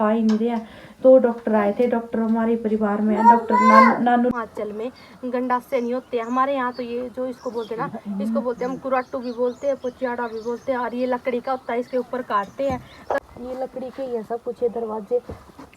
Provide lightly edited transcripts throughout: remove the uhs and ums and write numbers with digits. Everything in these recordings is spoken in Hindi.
आ ही नहीं रहा। तो डॉक्टर आए थे, डॉक्टर हमारे परिवार में है, डॉक्टर नानू हिमाचल में गंडासे नहीं होते हमारे यहाँ। तो ये जो इसको बोलते हैं ना, इसको बोलते हैं हम कुराटू भी बोलते हैं, पुचियाड़ा भी बोलते हैं। और ये लकड़ी का होता है, इसके ऊपर काटते हैं। ये लकड़ी के ये सब कुछ है दरवाजे।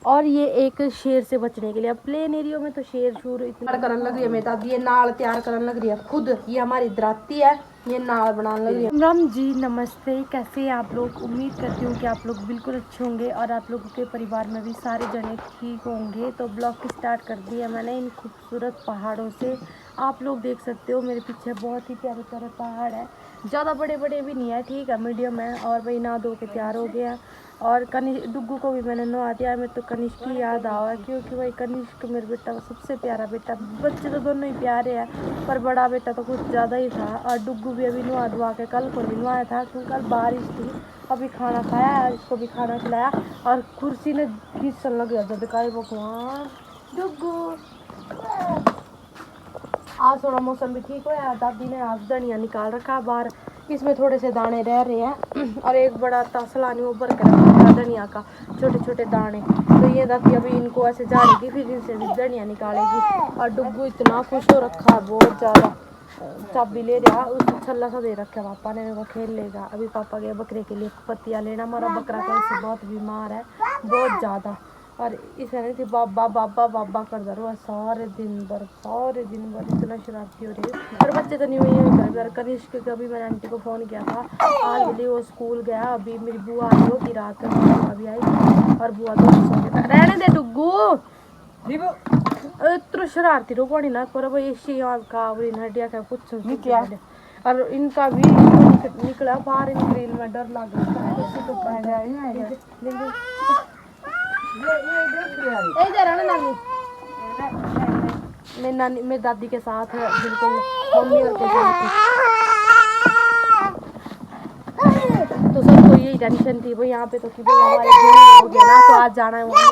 और ये एक शेर से बचने के लिए, अब प्लेन एरिया में तो शेर शूर इतना करने लग रही है। मेरी दादी ये नाल तैयार करने लग रही है खुद। ये हमारी दराती है, ये नाल बनाने लग रही है। राम जी नमस्ते, कैसे हैं आप लोग? उम्मीद करती हूँ कि आप लोग बिल्कुल अच्छे होंगे और आप लोगों के परिवार में भी सारे जने ठीक होंगे। तो ब्लॉग की स्टार्ट कर दिया मैंने इन खूबसूरत पहाड़ों से। आप लोग देख सकते हो मेरे पीछे बहुत ही प्यारे प्यारे पहाड़ है, ज़्यादा बड़े बड़े भी नहीं है, ठीक है, मीडियम है। और भाई नहा धो के तैयार हो गया। और डुग्गू को भी मैंने नहा दिया। मैं तो कनिष्क की याद आवा, क्योंकि भाई कनिष्क मेरा बेटा सबसे प्यारा बेटा। बच्चे तो दोनों ही प्यारे हैं, पर बड़ा बेटा तो कुछ ज़्यादा ही था। और डुग्गू भी अभी नहा धुआ के कल को नहीं नहाया था, क्योंकि कल बारिश थी। अभी खाना खाया, इसको भी खाना खिलाया और कुर्सी ने घिसन लग गया। जब का भगवान डुग्गू आज थोड़ा मौसम भी ठीक हुआ। दादी ने आज धनिया निकाल रखा बाहर, इसमें थोड़े से दाने रह रहे हैं। और एक बड़ा तसला नहीं ऊपर के रखा धनिया का, छोटे छोटे दाने। तो ये दादी अभी इनको ऐसे झाड़ेगी, फिर इनसे भी धनिया निकालेगी। और डुग्गू इतना खुश हो रखा है बहुत ज़्यादा, चाबी ले रहा, उसको छल्ला सा दे रखा पापा ने, वो खेल लेगा। अभी पापा गए बकरे के लिए पत्तियाँ लेना। हमारा बकरा कल से बहुत बीमार है, बहुत ज़्यादा। और इसे नहीं थी बाबा बाबा बाबा करता रहा सारे दिन भर इतना शरारती हो रही है। और बच्चे तो नहीं हुई कर कनिष्क के। अभी मैंने आंटी को फ़ोन किया था, आज भी वो स्कूल गया। अभी मेरी बुआ आई होगी रात में, अभी आई। और बुआ तो रहने दे डुग्गू, इतना शरारती रो पड़ी ना पर भाई का हड्डिया का कुछ क्या। और इनका भी निकला बाहर, इन ग्रिल में डर लग रहा है। नानी मेरी दादी के साथ है बिल्कुल, मम्मी और के साथ। तो सबको यही टेंशन थी भाई यहाँ पे तो कि भाई हमारे गेहूँ हो गया ना, तो आज जाना है वहाँ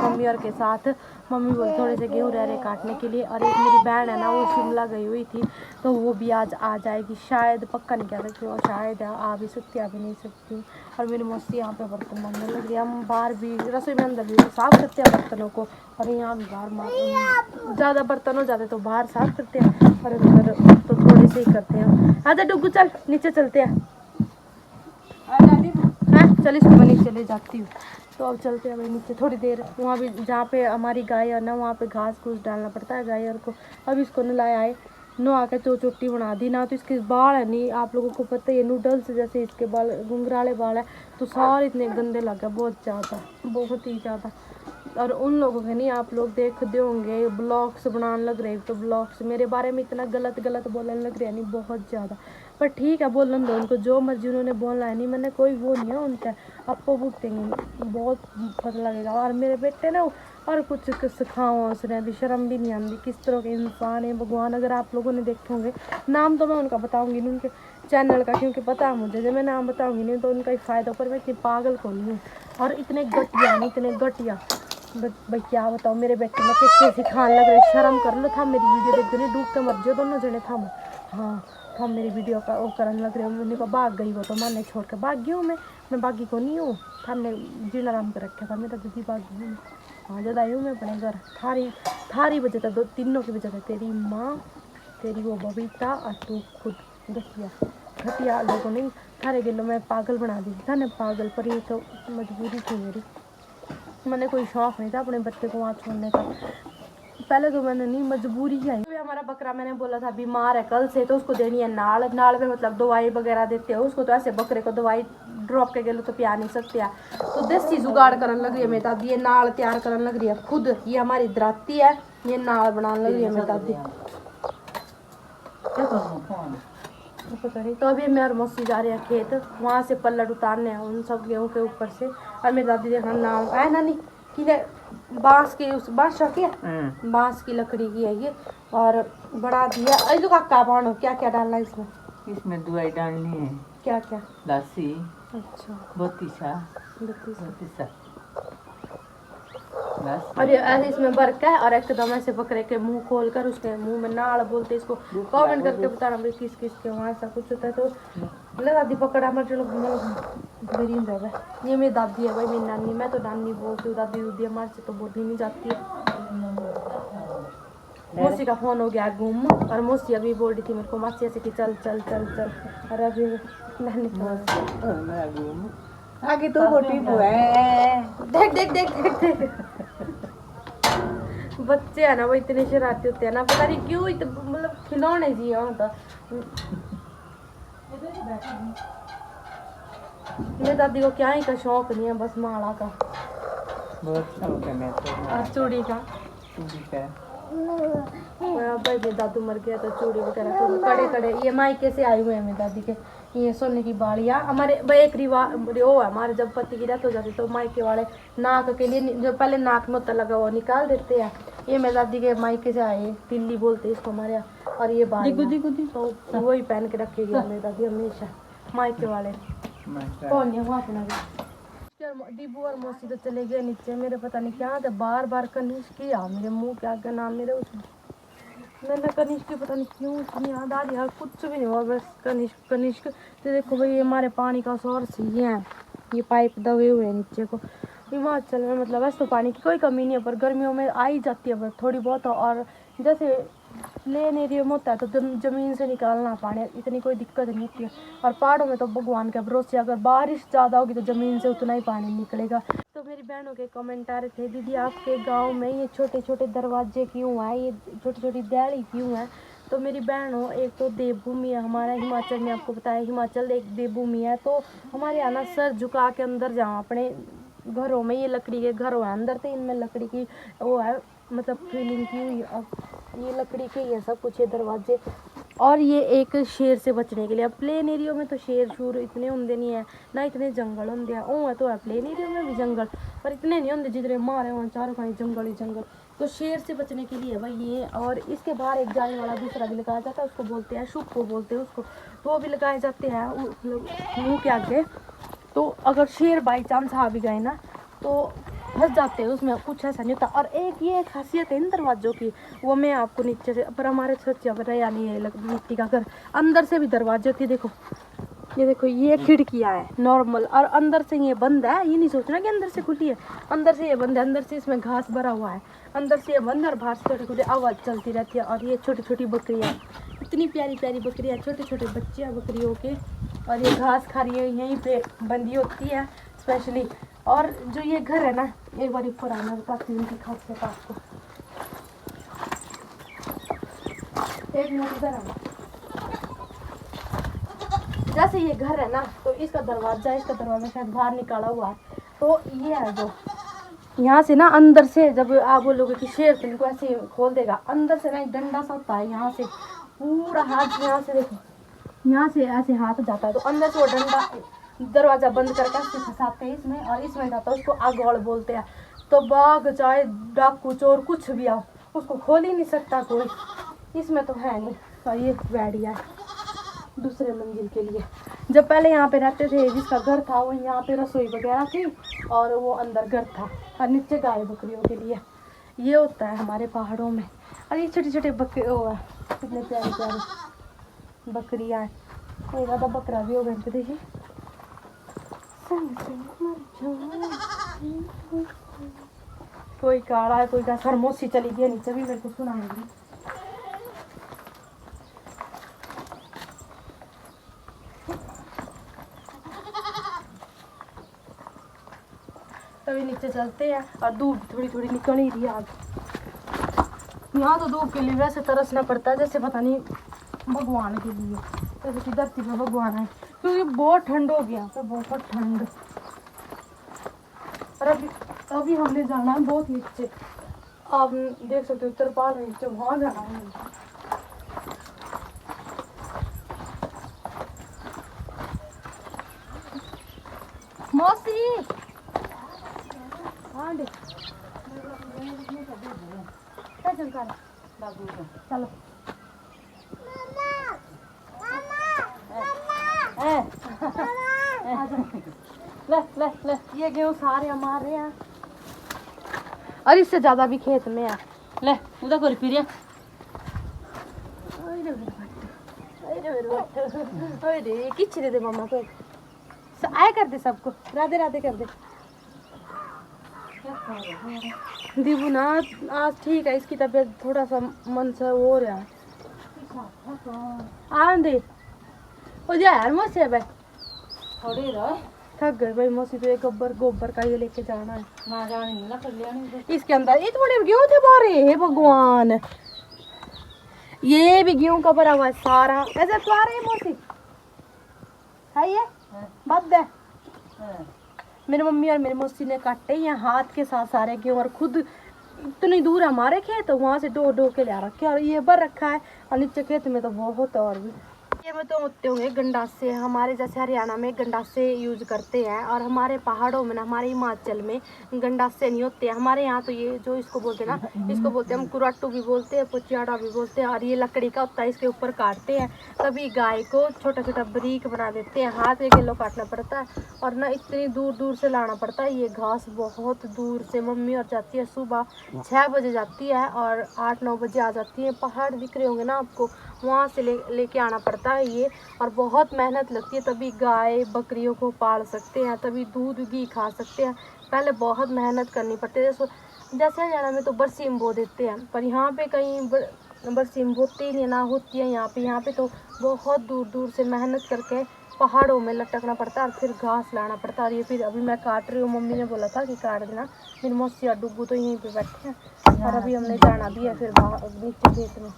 मम्मी और के साथ। मम्मी बोली थोड़े से गेहूँ रह रहे काटने के लिए। और एक मेरी बहन है ना, वो शिमला गई हुई थी, तो वो भी आज आ जाएगी शायद, पक्का नहीं कह सकती, वो शायद आ भी सकती आ भी नहीं सकती। और मेरी मौसी यहाँ पे बर्तन मांगने लग रही है। हम बाहर भी रसोई में अंदर भी साफ करते हैं बर्तनों को, और यहाँ भी बाहर ज़्यादा बर्तन हो जाते तो बाहर साफ करते हैं, और अंदर तो थोड़े से ही करते हैं। आजा डुग्गू चल नीचे चलते हैं। हाँ चल इसको मैं नीचे ले जाती हूँ। तो अब चलते हैं भाई नीचे थोड़ी देर। वहाँ भी जहाँ पे हमारी गाय है ना, वहाँ पे घास फूस डालना पड़ता है गाय को। अब इसको नलाया है, नहा के चोटी बना दी ना। तो इसके बाल है नहीं, आप लोगों को पता है नूडल्स जैसे इसके बाल, घुंघराले बाल है। तो सारे इतने गंदे लगे बहुत ही ज़्यादा। और उन लोगों के नहीं, आप लोग देखते होंगे ब्लॉग्स बनाने लग रहे, तो ब्लॉग्स मेरे बारे में इतना गलत बोलने लग रहे हैं नहीं, बहुत ज़्यादा। पर ठीक है बोलन दो उनको, जो मर्जी उन्होंने बोलना है, नहीं मैंने कोई वो नहीं है उनका, आपको भुगतेंगे, बहुत पता लगेगा। और मेरे बेटे ना, और कुछ सिखाओ उसने भी, शर्म भी नहीं आती, किस तरह के इंसान है भगवान। अगर आप लोगों ने देखे होंगे, नाम तो मैं उनका बताऊंगी नहीं उनके चैनल का, क्योंकि पता है मुझे, जब मैं नाम बताऊंगी नहीं तो उनका ही फ़ायदा। पर मैं इतनी पागल को नहीं हूँ, और इतने घटिया भाई क्या बताओ। मेरे बेटे में किससे सिखाने लग रहे, शर्म कर लो। था मेरी वीडियो देख देने, डूब के मर जाओ दोनों जने। था हाँ था मेरी वीडियो का वो करने लग रहे। मैंने कहा भाग गई, वो तो मैंने छोड़ के भाग गई हूँ, मैं बागी को नहीं हूँ। हमने जीना आराम कर रखा था, मेरा दीदी भाग गई हूँ। हाँ जब आई हूँ मैं अपने घर, थारी वजह था, तीनों की वजह था, तेरी माँ, तेरी वो बबीता और तू खुद। घटिया लोगों ने थारे गिलो मैं पागल बना दी था ना, पागल। पर ये तो मजबूरी थी मेरी, मैंने कोई शौक नहीं था अपने बच्चे को वहाँ छोड़ने का। पहले तो मैंने नहीं, मजबूरी है। तो हमारा बकरा मैंने बोला था बीमार है कल से, तो उसको देनी है नाल में, मतलब दवाई वगैरह देते हैं उसको। तो ऐसे बकरे को दवाई ड्रॉप के गए तो पिया नहीं सकते हैं। तो देसी जुगाड़ करने लग रही है मेरी दादी, ये नाल तैयार करने लग रही है खुद। ये हमारी दराती है, ये नाल बनाने लग रही है मेरी दादी। पता नहीं। तो अभी मैं और मौसी जा रहे हैं खेत, वहाँ से पल्लट उतारने हैं उन सब गेहूँ के ऊपर से। और मेरी दादी देखना नाल आए नानी कि बांस की, उस बांस है, बांस की लकड़ी की है ये, और बड़ा दिया। जो काका पानो क्या क्या डालना है इसमें? इसमें दवाई डालनी है। क्या क्या? लस्सी। अच्छा बत्तीसा। और ये ऐसे इसमें बर्क है, और एकदम ऐसे बकरे के मुंह खोल कर उसके मुंह में नाल बोलते। इसको कमेंट करके बताना भाई किस किस के वहाँ ऐसा कुछ होता है। तो दादी पकड़ा मर मेरी जगह ये मेरी दादी है भाई, मेरी नानी। मैं तो नानी बोलती हूँ, दादी दूदी हमारे से तो बोलनी नहीं जाती है। मौसी का फोन हो गया गुम, और मौसी अभी बोल रही थी मेरे को, मासी ऐसे कि चल चल चल चल, और अभी नानी आगे तो छोटी है। देख देख देख देख देख बच्चे है ना वो इतने शरारती होते हैं ना, पता नहीं क्यों मतलब खिलौने जी हो तो। मेरी दादी को क्या ही का शौक नहीं है, बस माला का बहुत शौक है मैं तो। और चूड़ी का। चूड़ी का भाई मेरी दादू मर गया तो चूड़ी वगैरह तो कड़े कड़े ये मायके से आए हुए हैं मेरी दादी के, ये सोने की बालियाँ। हमारे भाई एक रिवाज वो है हमारे, जब पति की डेथ हो जाती तो मायके वाले नाक के लिए जो पहले नाक में होता लगा वो निकाल देते हैं। ये मेरी दादी के मायके से आए, तिल्ली बोलते इसको हमारे यहाँ। और ये बालियाँ तो वही पहन के रखेगी मेरी दादी हमेशा, मायके वाले। कौन है वहाँ अपना दीबू और मौसी तो चले गए नीचे, मेरे पता नहीं क्या था, बार बार कनिष्क किया मेरे मुंह क्या क्या नाम मेरे उस, मैंने कनिष्क पता नहीं क्यों इतनी याद आ रही है, कुछ भी नहीं हुआ, बस कनिष्क कनिष्क। तो देखो भाई ये हमारे पानी का सोर्स ही है, ये पाइप दबे हुए हैं नीचे को। हिमाचल में मतलब वैसे तो पानी की कोई कमी नहीं है, पर गर्मियों में आ ही जाती है बस थोड़ी बहुत। और जैसे प्लेन एरिया में होता है तो ज़मीन से निकालना पानी इतनी कोई दिक्कत नहीं होती है। और पहाड़ों में तो भगवान के भरोसे अगर बारिश ज़्यादा होगी तो ज़मीन से उतना ही पानी निकलेगा। तो मेरी बहनों के कमेंट आ रहे थे, दीदी आपके गांव में ये छोटे छोटे दरवाजे क्यों हैं, ये छोटी छोटी दहली क्यों हैं। तो मेरी बहनों, एक तो देवभूमि है हमारा हिमाचल में, आपको पता है हिमाचल एक देवभूमि है। तो हमारे यहाँ ना सर झुका के अंदर जाओ अपने घरों में, ये लकड़ी के घर हैं अंदर तो इनमें लकड़ी की वो है मतलब फीलिंग की हुई। अब ये लकड़ी के ही है सब कुछ ये दरवाजे। और ये एक शेर से बचने के लिए, अब प्लेन एरिया में तो शेर शूर इतने होंगे नहीं है ना, इतने जंगल होंगे हैं। ओ है तो है प्लेन एरिया में भी जंगल, पर इतने नहीं होंगे जितने मारे वहाँ चारों खाने जंगल ही जंगल। तो शेर से बचने के लिए भाई ये, और इसके बाहर एक जाने वाला दूसरा भी लगाया जाता है, उसको बोलते हैं शुक को बोलते हैं उसको, तो वो भी लगाए जाते हैं मुँह के आगे। तो अगर शेर बाई चांस आ भी गए ना तो फंस जाते हैं उसमें, कुछ ऐसा नहीं होता। और एक ये खासियत है इन दरवाज़ों की, वो मैं आपको नीचे से, पर हमारे छत पर या नहीं है मिट्टी का घर, अंदर से भी दरवाजे होती है। देखो ये देखो ये खिड़कियाँ है नॉर्मल, और अंदर से ये बंद है, ये नहीं सोचना कि अंदर से खुली है, अंदर से ये बंद है, अंदर से इसमें घास भरा हुआ है, अंदर से ये बंद है और बाहर से छोटे छोटे आवाज़ चलती रहती है। और ये छोटी छोटी बकरियाँ, इतनी प्यारी प्यारी बकरियाँ, छोटे छोटे बच्चे हैं बकरियों के, और ये घास खा रही है, यहीं पे बंदी होती है स्पेशली। और जो ये घर है ना, एक बार ऊपर आना बताती हूँ उनकी खासियत आपको, एक मिनट इधर आना। जैसे ये घर है ना तो इसका दरवाजा शायद बाहर निकाला हुआ है। तो ये है जो यहाँ से ना अंदर से, जब आप बोलोगे कि शेर तो इनको ऐसे खोल देगा, अंदर से ना एक डंडा सा होता है, यहाँ से पूरा हाथ, यहाँ से देखो यहाँ से ऐसे हाथ जाता है, तो अंदर से वो डंडा दरवाजा बंद करके ऐसे फंसाते हैं इसमें, और इसमें जाता है, उसको आगोड़ बोलते हैं। तो बाघ चाहे डाकू चोर कुछ भी आओ उसको खोल ही नहीं सकता कोई, इसमें तो है नहीं। और ये बैठिया है दूसरे मंजिल के लिए, जब पहले यहाँ पे रहते थे जिसका घर था वो यहाँ पे रसोई वगैरह थी, और वो अंदर घर था, और नीचे गाय बकरियों के लिए। ये होता है हमारे पहाड़ों में। और ये छोटे छोटे बकरे वो है, कितने प्यारे प्यारे बकरियाँ हैं, कोई ज़्यादा बकरा भी हो गए तो देखिए। कोई काला है, कोई का सरमोसी चली गई नीचे भी मेरे को सुनाएंगी। तभी नीचे चलते हैं, और धूप थोड़ी थोड़ी निकल ही रही है आज। यहाँ तो धूप के लिए वैसे तरसना पड़ता है जैसे पता नहीं भगवान के लिए, जैसे कि धरती में भगवान है, क्योंकि बहुत ठंड हो गया तो बहुत ठंड। और अभी हमने जाना है बहुत नीचे, आप देख सकते हो तिरपाल नीचे, वहाँ जाना है। मौसी हाँ देख चलो ले ले ले, ये गेहूँ सारे हमारे हैं, और इससे ज्यादा भी खेत में है। ले उधर कर फिर, अरे किच दे मम्मा को, आए कर दे सबको, राधे राधे कर दे। दीबू ना आज ठीक है, इसकी तबीयत थोड़ा सा मन से हो रहा है। आंदे ओ जा यार मौसी है भाई, थोड़ी रह थक गए भाई मौसी, तो एक गोबर का ये लेके जाना है। ना जानी ना कल्याणी इसके अंदर ये थोड़े गेहूं थे बोरे, हे भगवान, ये भी गेहूं का भरा हुआ है सारा। ऐसे तो आ रही है मौसी, है ये बद है। मेरी मम्मी और मेरी मौसी ने काटे हैं हाथ के साथ सारे गेहूं, और खुद इतनी दूर हमारे खेत, वहां से डो के ले रखे, और ये भर रखा है, और नीचे खेत में तो बहुत और भी। ये में तो होते होंगे गंडासे, हमारे जैसे हरियाणा में गंडासे यूज करते हैं, और हमारे पहाड़ों में ना, हमारे हिमाचल में गंडासे नहीं होते हैं। हमारे यहाँ तो ये जो इसको बोलते हैं ना, इसको बोलते हैं हम कुराटू भी बोलते हैं, पुचियाड़ा भी बोलते हैं, और ये लकड़ी का होता है, इसके ऊपर काटते हैं। तभी गाय को छोटा छोटा बारीक बना देते हैं, हाथ 1 किलो काटना पड़ता है, और ना इतनी दूर दूर से लाना पड़ता है। ये घास बहुत दूर से मम्मी और जाती है, सुबह 6 बजे जाती है और 8-9 बजे आ जाती है। पहाड़ दिख रहे होंगे ना आपको, वहाँ से लेके आना पड़ता है ये, और बहुत मेहनत लगती है, तभी गाय बकरियों को पाल सकते हैं, तभी दूध घी खा सकते हैं। पहले बहुत मेहनत करनी पड़ती है। जैसे हरियाणा में तो बरसीम बो देते हैं, पर यहाँ पे कहीं बरसीम बोते ही नहीं, ना होती है यहाँ पे तो बहुत दूर दूर से मेहनत करके पहाड़ों में लटकना पड़ता है, और फिर घास लाना पड़ता है। और ये फिर अभी मैं काट रही हूँ, मम्मी ने बोला था कि काट देना। मेरी मौसी और डुग्गू तो यहीं पे बैठे हैं, और अभी हमने जाना भी है फिर नीचे खेत में।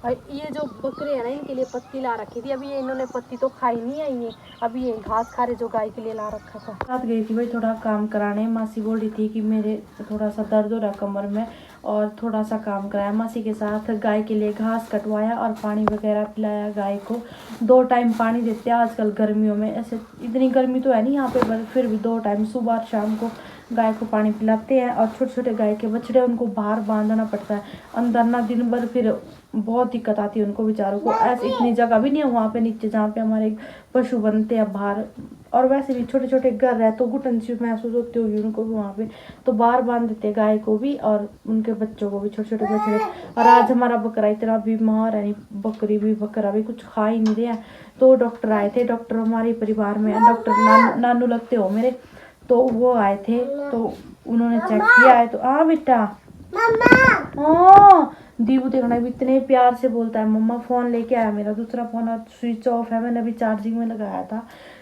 और ये जो बकरे हैं ना, इनके लिए पत्ती ला रखी थी, अभी ये इन्होंने पत्ती तो खाई नहीं है, ये अभी ये घास खा रहे जो गाय के लिए ला रखा था। साथ गई थी भाई थोड़ा काम कराने, मासी बोल रही थी कि मेरे थोड़ा सा दर्द हो रहा कमर में, और थोड़ा सा काम कराया मासी के साथ। गाय के लिए घास कटवाया और पानी वगैरह पिलाया। गाय को 2 टाइम पानी देते हैं आजकल गर्मियों में, ऐसे इतनी गर्मी तो है नहीं यहाँ पे, पर फिर भी 2 टाइम सुबह और शाम को गाय को पानी पिलाते हैं। और छोटे छोटे गाय के बछड़े, उनको बाहर बांधना पड़ता है अंदर ना, दिन भर फिर बहुत दिक्कत आती है उनको बेचारों को। ऐसे इतनी जगह भी नहीं है वहाँ पे नीचे जहाँ पे हमारे पशु बनते हैं बाहर, और वैसे भी छोटे छोटे घर है तो घुटन सी महसूस होती होगी उनको भी वहाँ पे, तो बाहर बांध देते हैं गाय को भी और उनके बच्चों को भी, छोटे छोटे बछड़े। और आज हमारा बकरा इतना बीमार है, बकरी भी बकरा भी कुछ खा ही नहीं रहा है। तो डॉक्टर आए थे, डॉक्टर हमारे परिवार में है, डॉक्टर नानू लगते हो मेरे, तो वो आए थे, तो उन्होंने चेक किया है। तो हाँ बेटा, हाँ दीबू देखना भी इतने प्यार से बोलता है मम्मा। फोन लेके आया, मेरा दूसरा फोन और स्विच ऑफ है, मैंने अभी चार्जिंग में लगाया था,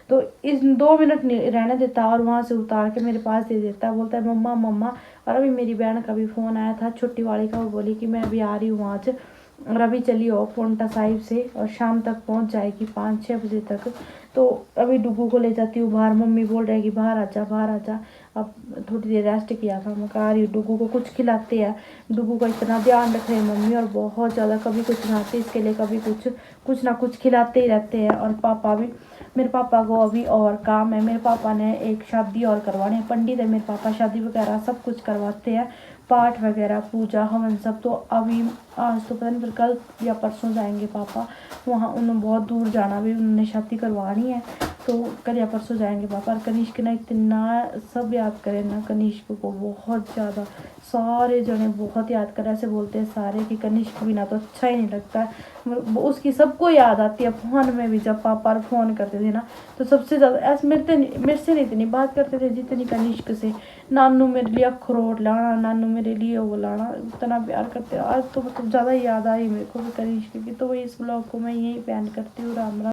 तो इस 2 मिनट नहीं रहने देता, और वहाँ से उतार के मेरे पास दे देता है, बोलता है मम्मा मम्मा। और अभी मेरी बहन का भी फ़ोन आया था, छोटी वाली का, वो बोली कि मैं अभी आ रही हूँ आज, और अभी चली हो पोंटा साहिब से, और शाम तक पहुँच जाएगी 5-6 बजे तक। तो अभी डुगू को ले जाती हूँ बाहर, मम्मी बोल रहे कि बाहर आ जा बाहर आ जा। अब थोड़ी देर रेस्ट किया था, मैं कहा रही हूँ डुगू को कुछ खिलाते हैं। डुगू का इतना ध्यान रख रहे हैं मम्मी, और बहुत ज़्यादा, कभी कुछ बनाते इसके लिए, कभी कुछ ना कुछ खिलाते ही रहते हैं। और पापा भी, मेरे पापा को अभी और काम है, मेरे पापा ने एक शादी और करवाने हैं, पंडित है मेरे पापा, शादी वगैरह सब कुछ करवाते हैं, पाठ वगैरह पूजा हवन सब। तो अभी आज तो पता नहीं, फिर कल या परसों जाएंगे पापा वहाँ, उन्हें बहुत दूर जाना भी, उन्होंने शादी करवानी है, तो कल या परसों जाएंगे पापा। और कनिष्क ना इतना सब याद करें ना, कनिष्क को बहुत ज़्यादा, सारे जने बहुत याद करें, ऐसे बोलते हैं सारे कि कनिष्क बिना तो अच्छा ही नहीं लगता है। उसकी सबको याद आती है, फ़ोन में भी जब पापा फ़ोन करते थे ना, तो सबसे ज़्यादा ऐसे मेरे से नहीं इतनी बात करते थे जितनी कनिष्क से। नानू मेरे लिए अखरोट लाना, नानू मेरे लिए वो लाना, इतना प्यार करते। आज तो मतलब ज़्यादा याद आई मेरे को भी कनिष्क की। तो इस ब्लॉग को मैं यहीं पे एंड करती हूँ। राम राम।